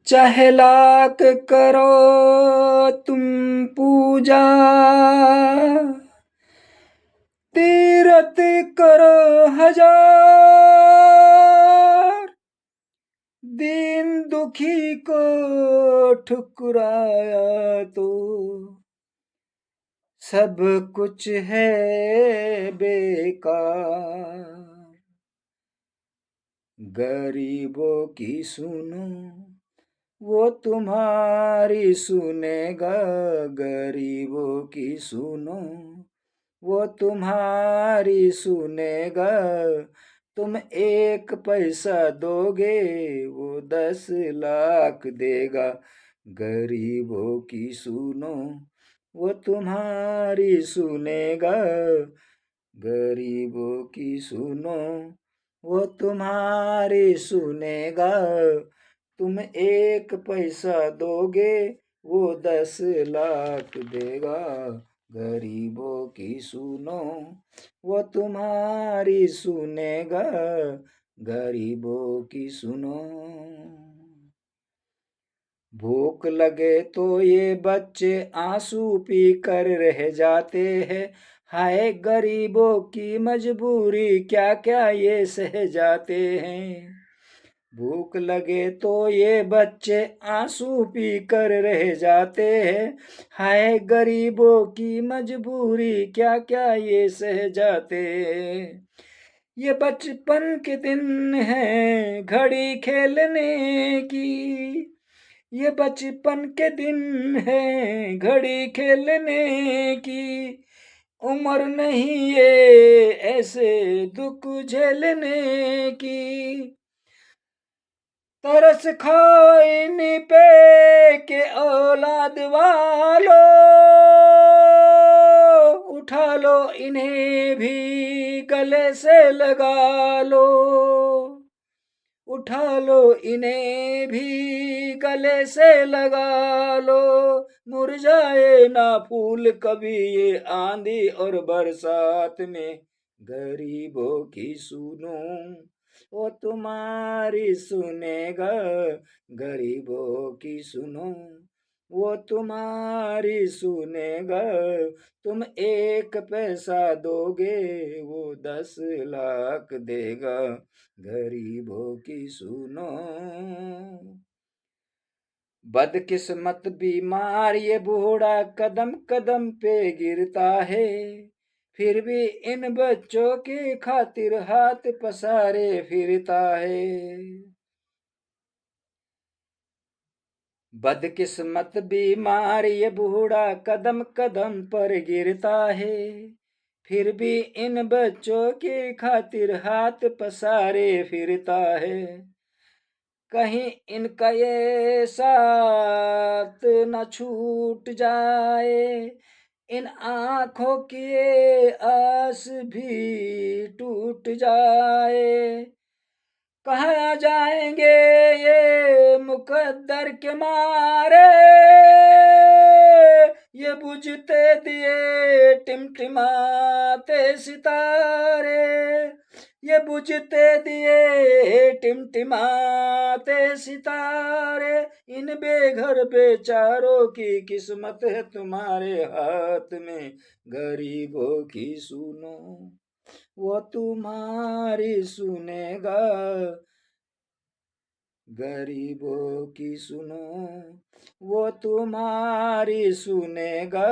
चाहे लाख करो तुम पूजा, तीरथ करो हजार, दीन दुखी को ठुकराया तो सब कुछ है बेकार। गरीबों की सुनो वो तुम्हारी सुनेगा, गरीबों की सुनो वो तुम्हारी सुनेगा। तुम एक पैसा दोगे वो 10 लाख देगा। गरीबों की सुनो वो तुम्हारी सुनेगा, गरीबों की सुनो वो तुम्हारी सुनेगा। तुम एक पैसा दोगे वो 10 लाख देगा। गरीबों की सुनो वो तुम्हारी सुनेगा, गरीबों की सुनो। भूख लगे तो ये बच्चे आंसू पी कर रह जाते हैं। हाय गरीबों की मजबूरी क्या क्या ये सह जाते हैं। भूख लगे तो ये बच्चे आंसू पी कर रह जाते हैं। हाय गरीबों की मजबूरी क्या क्या ये सह जाते हैं। ये बचपन के दिन हैं घड़ी खेलने की, ये बचपन के दिन है घड़ी खेलने की। उम्र नहीं ये ऐसे दुख झेलने की। तरस खाओ इन पे के औलाद वालो, उठा लो इन्हें भी गले से लगा लो। उठा लो इन्हें भी गले से लगा लो। मुरझाए ना फूल कभी ये आंधी और बरसात में। गरीबों की सुनो वो तुम्हारी सुनेगा, गरीबों की सुनो वो तुम्हारी सुनेगा। तुम एक पैसा दोगे वो 10 लाख देगा। गरीबों की सुनो। बदकिस्मत बीमार ये बूढ़ा कदम कदम पे गिरता है, फिर भी इन बच्चों की खातिर हाथ पसारे फिरता है। बदकिस्मत बीमार ये बूढ़ा कदम कदम पर गिरता है, फिर भी इन बच्चों की खातिर हाथ पसारे फिरता है। कहीं इनका ये साथ न छूट जाए, इन आँखों की ये आस भी टूट जाए। कहाँ जाएंगे ये मुकद्दर के मारे, ये बुझते दिए टिमटिमाते सितारे। ये बुझते दिए टिमटिमाते सितारे। इन बेघर बेचारों की किस्मत है तुम्हारे हाथ में। गरीबों की सुनो वो तुम्हारी सुनेगा, गरीबों की सुनो वो तुम्हारी सुनेगा।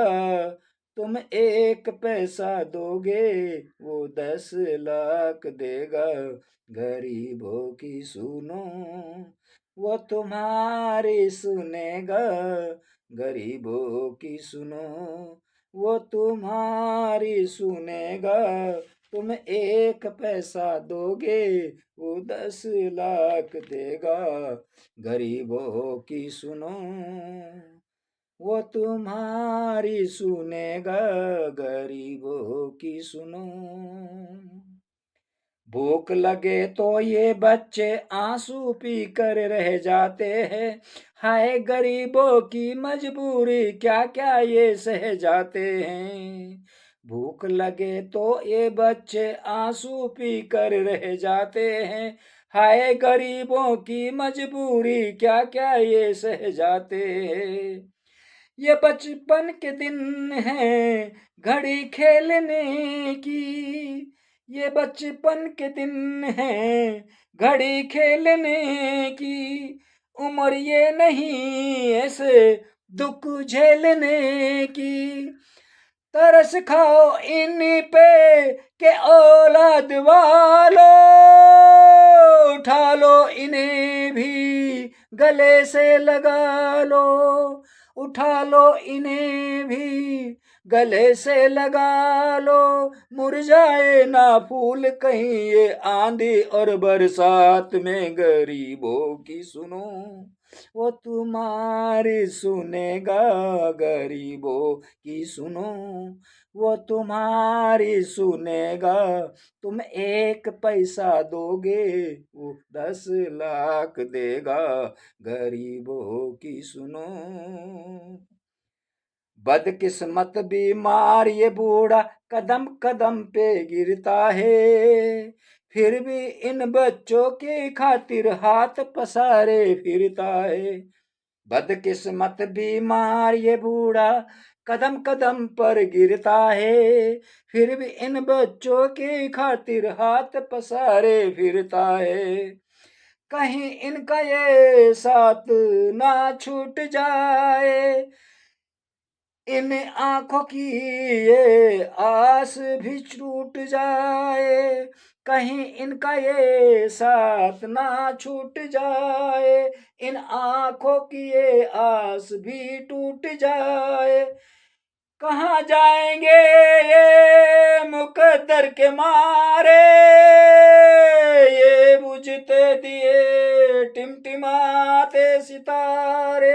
तुम एक पैसा दोगे वो 10 लाख देगा। गरीबों की सुनो वो तुम्हारी सुनेगा, गरीबों की सुनो वो तुम्हारी सुनेगा। तुम एक पैसा दोगे वो 10 लाख देगा। गरीबों की सुनो वो तुम्हारी सुनेगा, गरीबों की सुनो। भूख लगे तो ये बच्चे आंसू पी कर रह जाते हैं। हाय गरीबों की मजबूरी क्या क्या ये सह जाते हैं। भूख लगे तो ये बच्चे आंसू पी कर रह जाते हैं। हाय गरीबों की मजबूरी क्या क्या ये सह जाते हैं। ये बचपन के दिन हैं घड़ी खेलने की, ये बचपन के दिन हैं घड़ी खेलने की, उम्र ये नहीं ऐसे दुख झेलने की। तरस खाओ इन्हीं पे के औलाद वालो, उठा लो इन्हें भी गले से लगा लो, उठा लो इन्हें भी गले से लगा लो। मुरझाए ना फूल कहीं ये आंधी और बरसात में, गरीबों की सुनो वो तुम्हारी सुनेगा, गरीबों की सुनो वो तुम्हारी सुनेगा। तुम एक पैसा दोगे वो 10 लाख देगा, गरीबों की सुनो। बदकिस्मत बीमार ये बूढ़ा कदम कदम पे गिरता है, फिर भी इन बच्चों की खातिर हाथ पसारे फिरता है। बदकिस्मत बीमार ये बूढ़ा कदम कदम पर गिरता है, फिर भी इन बच्चों की खातिर हाथ पसारे फिरता है। कहीं इनका ये साथ ना छूट जाए, इन आंखों की ये आस भी छूट जाए। कहीं इनका ये साथ ना छूट जाए, इन आंखों की ये आस भी टूट जाए। कहाँ जाएंगे ये मुकद्दर के मारे, ये बुझते दिए टिमटिमाते सितारे,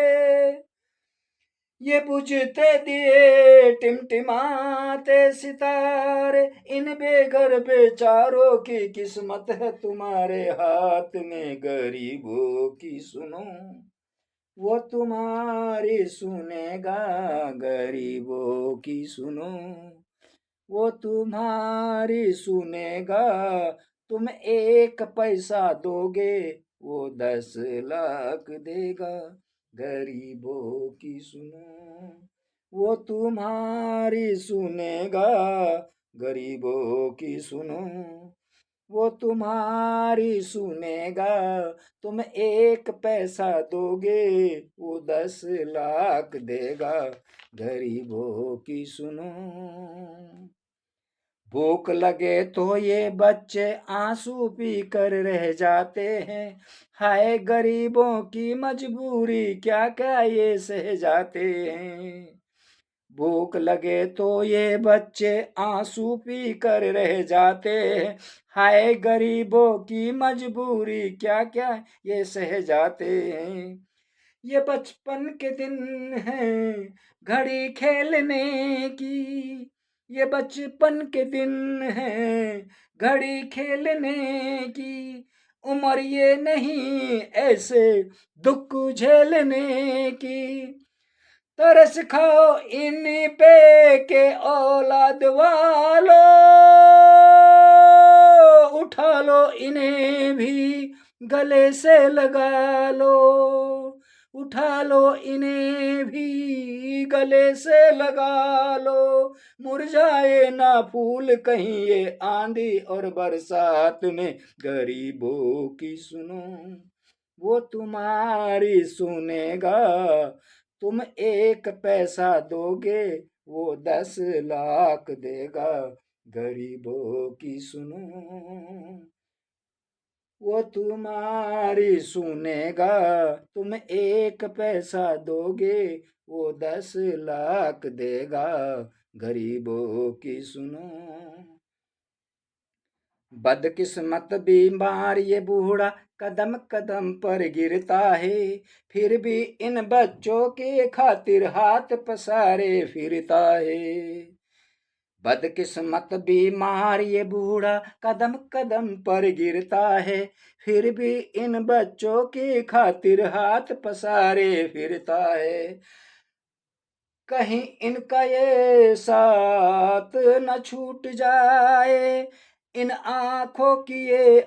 ये बुझते दिए टिमटिमाते सितारे। इन बेघर बेचारों की किस्मत है तुम्हारे हाथ में, गरीबों की सुनो वो तुम्हारी सुनेगा, गरीबों की सुनो वो तुम्हारी सुनेगा। तुम एक पैसा दोगे वो 10 लाख देगा, गरीबों की सुनो वो तुम्हारी सुनेगा, गरीबों की सुनो वो तुम्हारी सुनेगा। तुम एक पैसा दोगे वो 10 लाख देगा, गरीबों की सुनो। भूख लगे तो ये बच्चे आंसू पी कर रह जाते हैं, हाय गरीबों की मजबूरी क्या क्या ये सह जाते हैं। भूख लगे तो ये बच्चे आंसू पी कर रह जाते हैं, हाय गरीबों की मजबूरी क्या क्या ये सह जाते हैं। ये बचपन के दिन हैं घड़ी खेलने की, ये बचपन के दिन हैं घड़ी खेलने की, उम्र ये नहीं ऐसे दुख झेलने की। तरस खाओ इन्हीं पे के औलाद वालो, उठा लो इन्हें भी गले से लगा लो, उठा लो इन्हें भी गले से लगा लो। मुरझाए ना फूल कहीं ये आंधी और बरसात में, गरीबों की सुनो वो तुम्हारी सुनेगा। तुम एक पैसा दोगे वो 10 लाख देगा, गरीबों की सुनो वो तुम्हारी सुनेगा। तुम एक पैसा दोगे वो 10 लाख देगा, गरीबों की सुनो। बदकिस्मत बीमार ये बूढ़ा कदम कदम पर गिरता है, फिर भी इन बच्चों के खातिर हाथ पसारे फिरता है। बदकिस्मत बीमार ये बूढ़ा कदम कदम पर गिरता है, फिर भी इन बच्चों की खातिर हाथ पसारे फिरता है। कहीं इनका ये साथ न छूट जाए, इन आंखों की ये